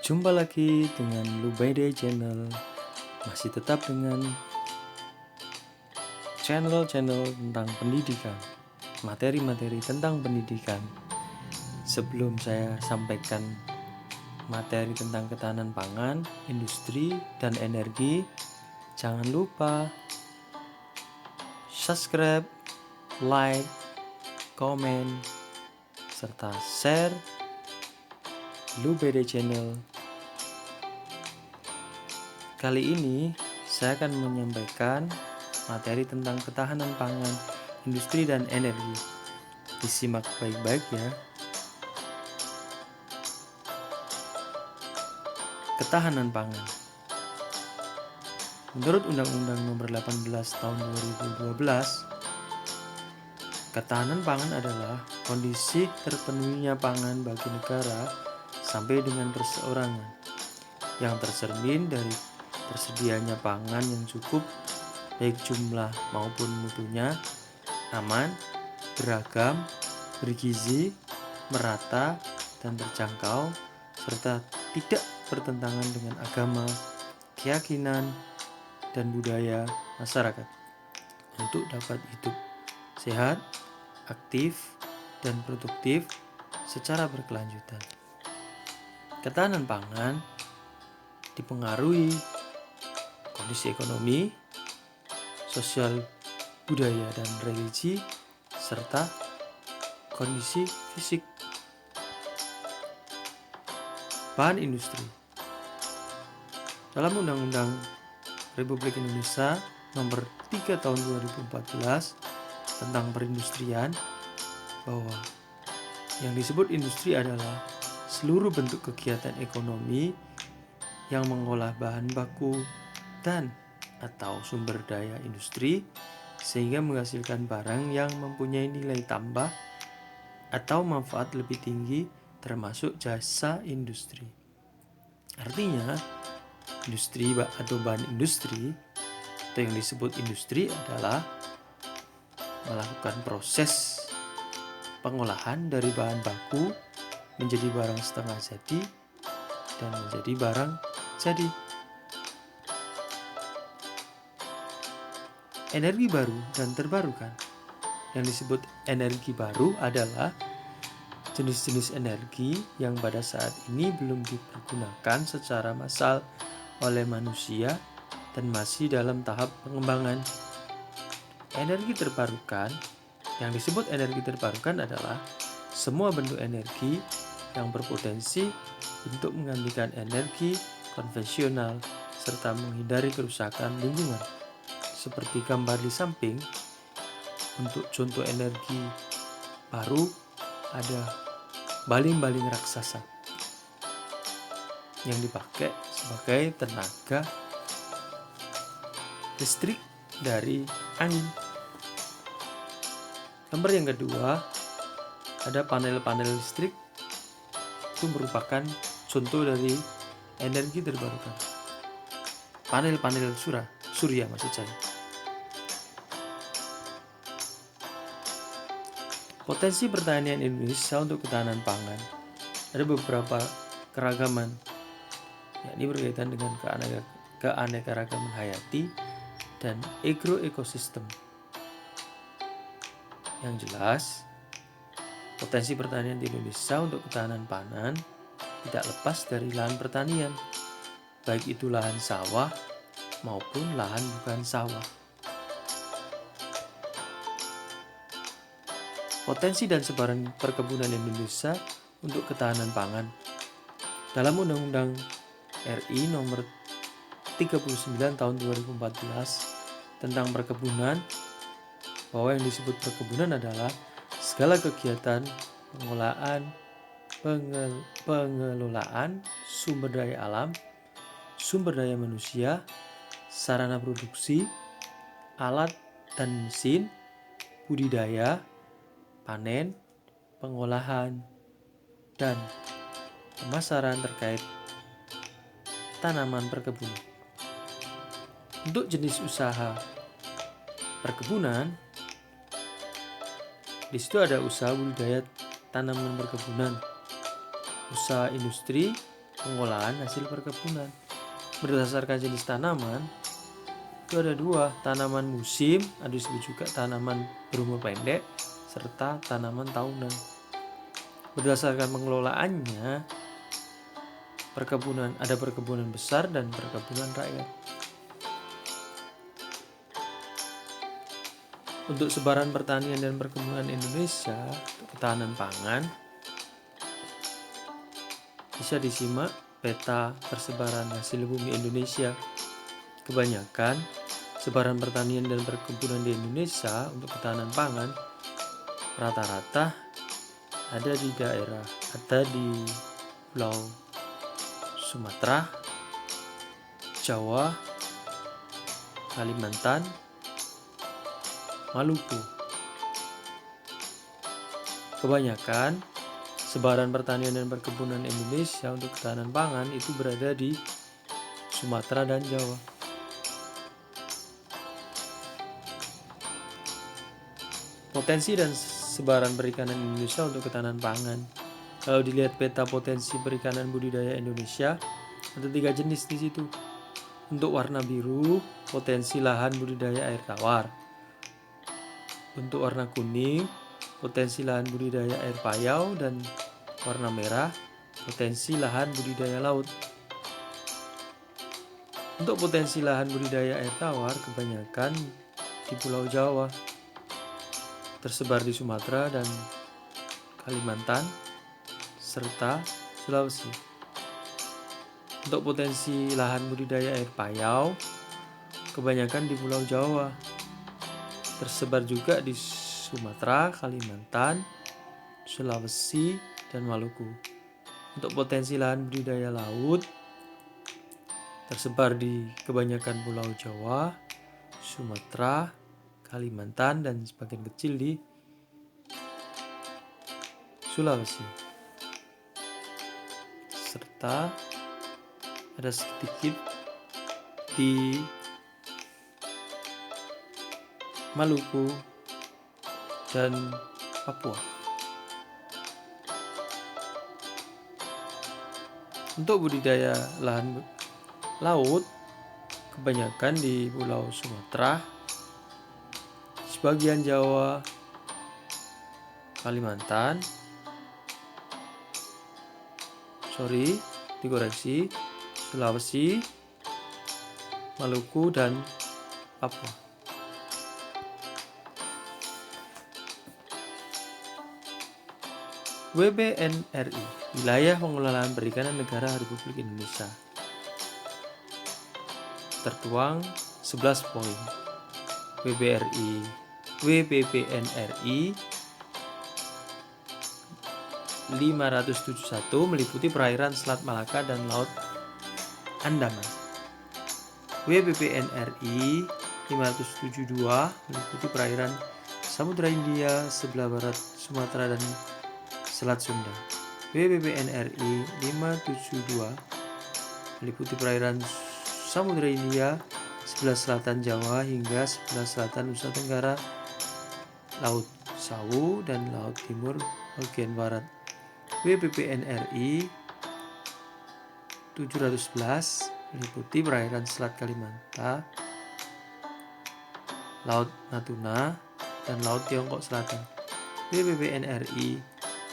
Jumpa lagi dengan Lubaide Channel. Masih tetap dengan channel-channel tentang pendidikan, materi-materi tentang pendidikan. Sebelum saya sampaikan materi tentang ketahanan pangan, industri, dan energi, jangan lupa subscribe, like, komen, serta share Lubaide Channel. Kali ini saya akan menyampaikan materi tentang ketahanan pangan, industri, dan energi. Disimak baik-baik ya. Ketahanan pangan. Menurut Undang-Undang Nomor 18 Tahun 2012, ketahanan pangan adalah kondisi terpenuhinya pangan bagi negara sampai dengan perseorangan yang tercermin dari tersedianya pangan yang cukup baik jumlah maupun mutunya, aman, beragam, bergizi, merata, dan terjangkau, serta tidak bertentangan dengan agama, keyakinan, dan budaya masyarakat untuk dapat hidup sehat, aktif, dan produktif secara berkelanjutan. Ketahanan pangan dipengaruhi kondisi ekonomi, sosial, budaya, dan religi, serta kondisi fisik. Bahan industri. Dalam Undang-Undang Republik Indonesia Nomor 3 Tahun 2014 tentang perindustrian, bahwa yang disebut industri adalah seluruh bentuk kegiatan ekonomi yang mengolah bahan baku dan atau sumber daya industri sehingga menghasilkan barang yang mempunyai nilai tambah atau manfaat lebih tinggi, termasuk jasa industri. Artinya, industri atau bahan industri atau yang disebut industri adalah melakukan proses pengolahan dari bahan baku menjadi barang setengah jadi dan menjadi barang jadi. Energi baru dan terbarukan. Yang disebut energi baru adalah jenis-jenis energi yang pada saat ini belum dipergunakan secara massal oleh manusia dan masih dalam tahap pengembangan. Energi terbarukan, yang disebut energi terbarukan adalah semua bentuk energi yang berpotensi untuk menggantikan energi konvensional serta menghindari kerusakan lingkungan. Seperti gambar di samping, untuk contoh energi baru ada baling-baling raksasa yang dipakai sebagai tenaga listrik dari angin. Gambar yang kedua, ada panel-panel listrik. Itu merupakan contoh dari energi terbarukan. Panel-panel surya maksud saya. Potensi pertanian Indonesia untuk ketahanan pangan. Ada beberapa keragaman, yakni berkaitan dengan keanekaragaman hayati dan agroekosistem. Yang jelas, potensi pertanian di Indonesia untuk ketahanan pangan tidak lepas dari lahan pertanian, baik itu lahan sawah maupun lahan bukan sawah. Potensi dan sebaran perkebunan Indonesia untuk ketahanan pangan. Dalam Undang-Undang RI Nomor 39 Tahun 2014 tentang perkebunan, bahwa yang disebut perkebunan adalah segala kegiatan pengelolaan sumber daya alam, sumber daya manusia, sarana produksi, alat dan mesin, budidaya, panen, pengolahan, dan pemasaran terkait tanaman perkebunan. Untuk jenis usaha perkebunan, di situ ada usaha budidaya tanaman perkebunan, usaha industri, pengolahan hasil perkebunan. Berdasarkan jenis tanaman, itu ada dua, tanaman musim, ada disebut juga tanaman berumur pendek, serta tanaman tahunan. Berdasarkan pengelolaannya, ada perkebunan besar dan perkebunan rakyat. Untuk sebaran pertanian dan perkebunan Indonesia, untuk ketahanan pangan, bisa disimak peta persebaran hasil bumi Indonesia. Kebanyakan sebaran pertanian dan perkebunan di Indonesia untuk ketahanan pangan rata-rata ada di Pulau Sumatera, Jawa, Kalimantan, Maluku. Kebanyakan sebaran pertanian dan perkebunan Indonesia untuk ketahanan pangan itu berada di Sumatera dan Jawa. Potensi dan sebaran perikanan Indonesia untuk ketahanan pangan. Kalau dilihat peta potensi perikanan budidaya Indonesia, ada 3 jenis di situ. Untuk warna biru, potensi lahan budidaya air tawar. Untuk warna kuning, potensi lahan budidaya air payau, dan warna merah, potensi lahan budidaya laut. Untuk potensi lahan budidaya air tawar kebanyakan di Pulau Jawa, tersebar di Sumatera dan Kalimantan, serta Sulawesi. Untuk potensi lahan budidaya air payau, kebanyakan di Pulau Jawa, tersebar juga di Sumatera, Kalimantan, Sulawesi, dan Maluku. Untuk potensi lahan budidaya laut, tersebar di kebanyakan Pulau Jawa, Sumatera, Kalimantan, dan sebagian kecil di Sulawesi. Serta ada sedikit di Maluku dan Papua. Untuk budidaya lahan laut, kebanyakan di Pulau Sumatera, sebagian Jawa, Kalimantan, Sulawesi, Maluku, dan Papua. WPNRI, Wilayah Pengelolaan Perikanan Negara Republik Indonesia. Tertuang 11 poin. WPPNRI 571 meliputi perairan Selat Malaka dan Laut Andaman. WPPNRI 572 meliputi perairan Samudra Hindia sebelah barat Sumatera dan Selat Sunda. WPPNRI 572 meliputi perairan Samudra Hindia sebelah selatan Jawa hingga sebelah selatan Nusa Tenggara, Laut Sawu, dan Laut Timur bagian barat. WPPNRI 711 meliputi perairan Selat Kalimantan, Laut Natuna, dan Laut Tiongkok Selatan. WPPNRI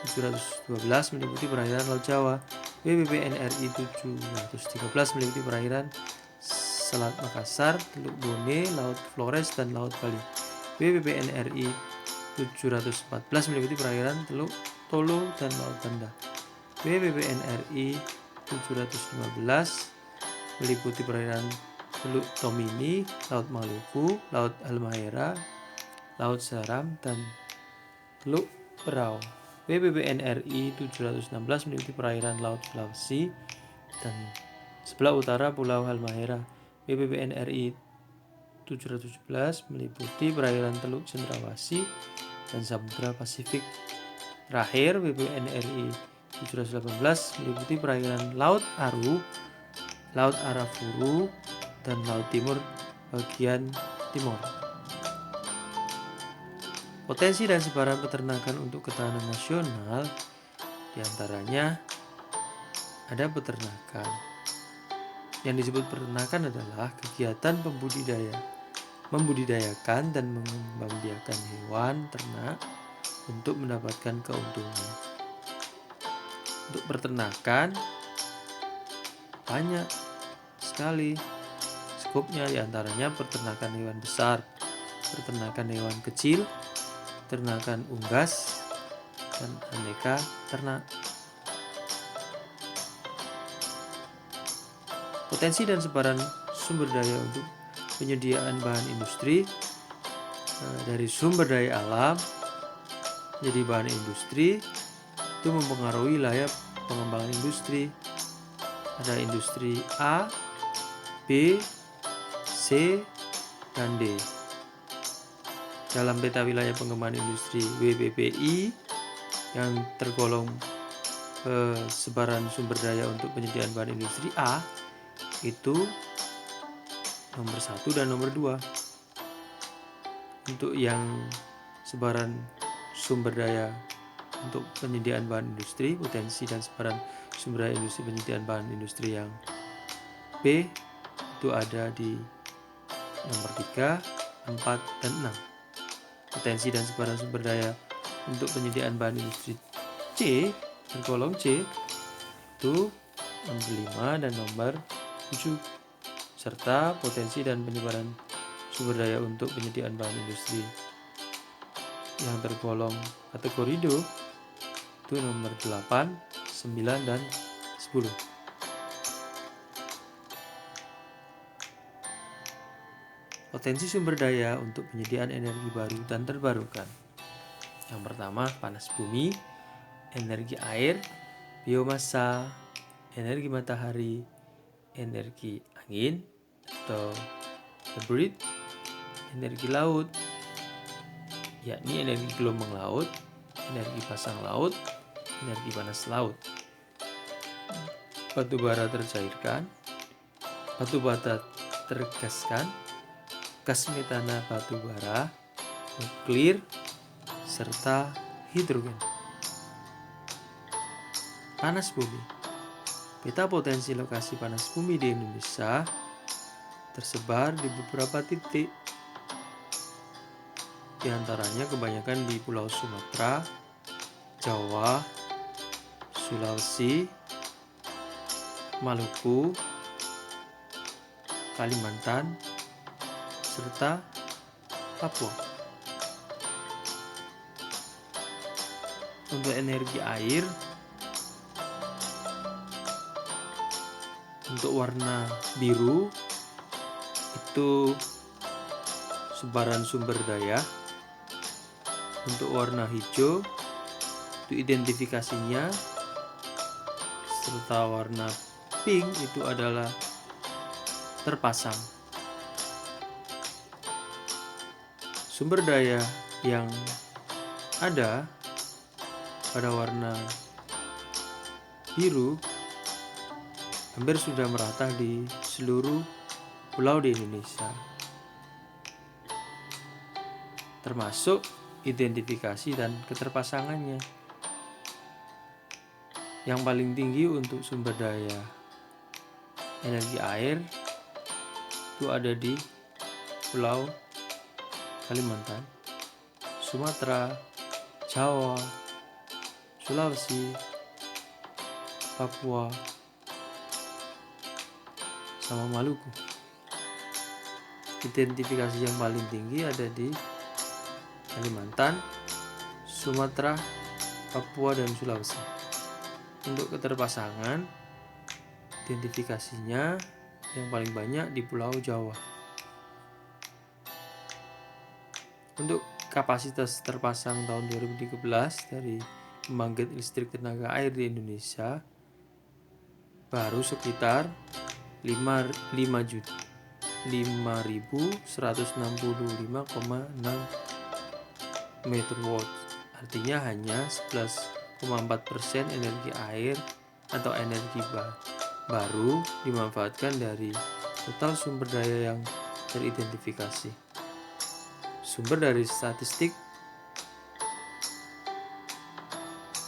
712 meliputi perairan Laut Jawa. WPPNRI 713 meliputi perairan Selat Makassar, Teluk Bone, Laut Flores, dan Laut Bali. WPPNRI 714 meliputi perairan Teluk Tolo dan Laut Banda. WPPNRI 715 meliputi perairan Teluk Tomini, Laut Maluku, Laut Halmahera, Laut Seram, dan Teluk Berau. WPPNRI 716 meliputi perairan Laut Sulawesi dan sebelah utara Pulau Halmahera. WPPNRI 717 meliputi perairan Teluk Cendrawasih dan Samudra Pasifik. Terakhir, WPPNRI 718 meliputi perairan Laut Aru, Laut Arafuru, dan Laut Timur bagian timur. Potensi dan sebaran peternakan untuk ketahanan nasional diantaranya ada peternakan. Yang disebut peternakan adalah kegiatan membudidayakan dan mengembangbiakan hewan ternak untuk mendapatkan keuntungan. Untuk peternakan banyak sekali skopnya, diantaranya peternakan hewan besar, peternakan hewan kecil, peternakan unggas, dan aneka ternak. Potensi dan sebaran sumber daya untuk penyediaan bahan industri dari sumber daya alam jadi bahan industri itu mempengaruhi wilayah pengembangan industri. Ada industri A, B, C, dan D. Dalam peta wilayah pengembangan industri WPPI yang tergolong sebaran sumber daya untuk penyediaan bahan industri A itu nomor 1 dan nomor 2. Untuk yang sebaran sumber daya untuk penyediaan bahan industri, potensi dan sebaran sumber daya industri penyediaan bahan industri yang B itu ada di nomor 3, 4, dan 6. Potensi dan sebaran sumber daya untuk penyediaan bahan industri C, tergolong C, itu nomor 5 dan nomor 7. Serta potensi dan penyebaran sumber daya untuk penyediaan bahan industri yang tergolong kategori D itu nomor 8, 9, dan 10. Potensi sumber daya untuk penyediaan energi baru dan terbarukan. Yang pertama, panas bumi, energi air, biomasa, energi matahari, energi angin atau hybrid, energi laut, yakni energi gelombang laut, energi pasang laut, energi panas laut. Batu bara tercairkan, batu bata tergaskan, gas metana batu bara, nuklir, serta hidrogen. Panas bumi. Peta potensi lokasi panas bumi di Indonesia tersebar di beberapa titik. Di antaranya kebanyakan di Pulau Sumatera, Jawa, Sulawesi, Maluku, Kalimantan, serta Papua. Untuk energi air, untuk warna biru itu sebaran sumber daya. Untuk warna hijau itu identifikasinya, serta warna pink itu adalah terpasang. Sumber daya yang ada pada warna biru hampir sudah merata di seluruh pulau di Indonesia, termasuk identifikasi dan keterpasangannya. Yang paling tinggi untuk sumber daya energi air itu ada di Pulau Kalimantan, Sumatera, Jawa, Sulawesi, Papua, sama Maluku. Identifikasi yang paling tinggi ada di Kalimantan, Sumatera, Papua, dan Sulawesi. Untuk keterpasangan, identifikasinya yang paling banyak di Pulau Jawa. Untuk kapasitas terpasang tahun 2013 dari pembangkit listrik tenaga air di Indonesia baru sekitar 5.165,6 megawatt. Artinya hanya 11,4% energi air atau energi baru dimanfaatkan dari total sumber daya yang teridentifikasi. Sumber dari statistik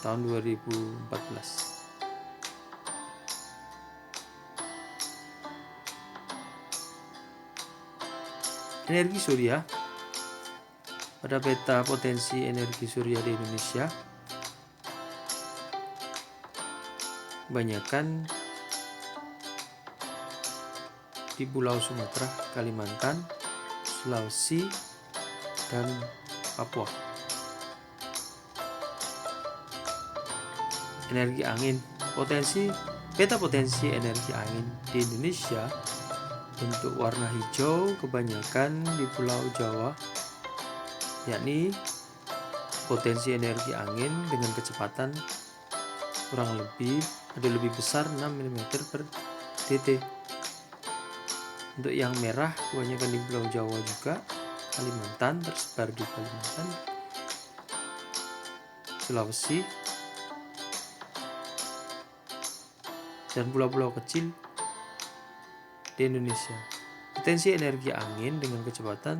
tahun 2014. Energi surya. Pada peta potensi energi surya di Indonesia, kebanyakan di Pulau Sumatera, Kalimantan, Sulawesi, dan Papua. Energi angin. Peta potensi energi angin di Indonesia untuk warna hijau kebanyakan di Pulau Jawa, yakni potensi energi angin dengan kecepatan kurang lebih besar 6 mm per dt. Untuk yang merah kebanyakan di Pulau Jawa juga, Kalimantan, tersebar di Kalimantan, Sulawesi, dan pulau-pulau kecil di Indonesia. Potensi energi angin dengan kecepatan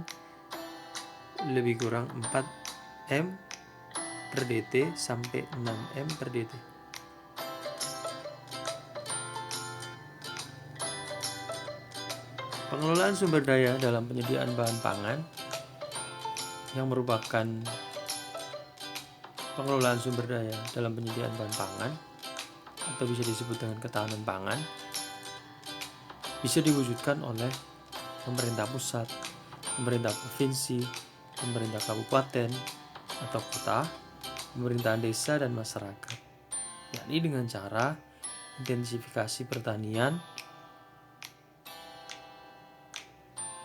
lebih kurang 4 m per dt sampai 6 m per dt. Pengelolaan sumber daya dalam penyediaan bahan pangan yang merupakan pengelolaan sumber daya dalam penyediaan bahan pangan atau bisa disebut dengan ketahanan pangan bisa diwujudkan oleh pemerintah pusat, pemerintah provinsi, pemerintah kabupaten atau kota, pemerintahan desa, dan masyarakat, yakni dengan cara intensifikasi pertanian,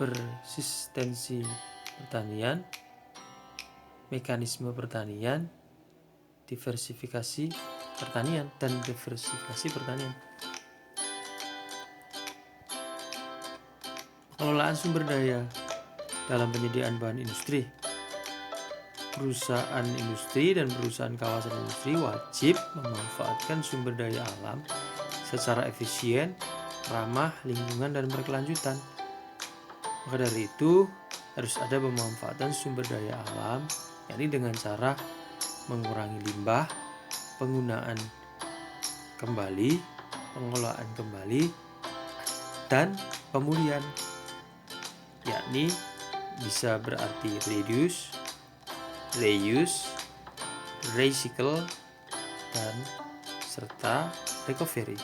persistensi pertanian, mekanisme pertanian, diversifikasi pertanian, dan diversifikasi pertanian. Pengelolaan sumber daya dalam penyediaan bahan industri. Perusahaan industri dan perusahaan kawasan industri wajib memanfaatkan sumber daya alam secara efisien, ramah lingkungan, dan berkelanjutan. Maka dari itu, harus ada pemanfaatan sumber daya alam, yakni dengan cara mengurangi limbah, penggunaan kembali, pengelolaan kembali, dan pemulihan, yakni bisa berarti reduce, reuse, recycle, dan serta recovery.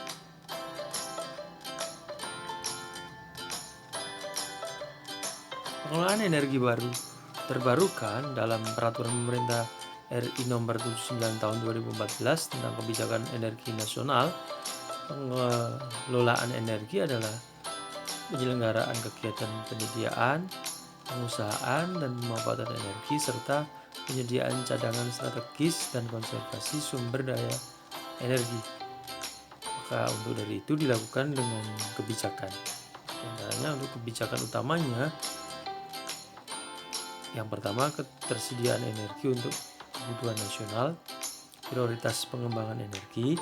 Pengelolaan energi baru terbarukan dalam Peraturan Pemerintah RI Nomor 79 Tahun 2014 tentang Kebijakan Energi Nasional. Pengelolaan energi adalah penyelenggaraan kegiatan penyediaan, pengusahaan, dan pemanfaatan energi serta penyediaan cadangan strategis dan konservasi sumber daya energi. Maka untuk dari itu dilakukan dengan kebijakan. Antaranya untuk kebijakan utamanya, yang pertama, ketersediaan energi untuk kebutuhan nasional, prioritas pengembangan energi,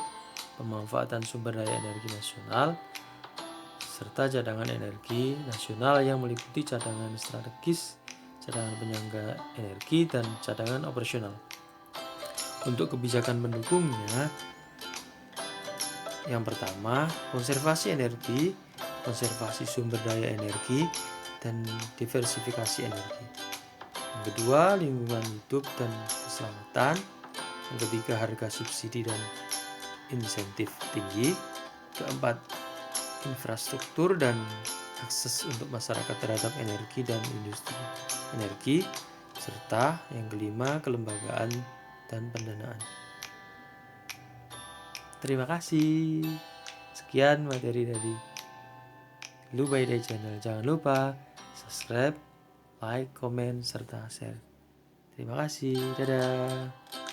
pemanfaatan sumber daya energi nasional, serta cadangan energi nasional yang meliputi cadangan strategis, cadangan penyangga energi, dan cadangan operasional. Untuk kebijakan pendukungnya, yang pertama, konservasi energi, konservasi sumber daya energi, dan diversifikasi energi. Yang kedua, lingkungan hidup dan keselamatan. Yang ketiga, harga subsidi dan insentif tinggi. Keempat, infrastruktur dan akses untuk masyarakat terhadap energi dan industri energi. Serta yang kelima, kelembagaan dan pendanaan. Terima kasih. Sekian materi dari Lu by Day Channel. Jangan lupa subscribe, like, komen, serta share. Terima kasih. Dadah.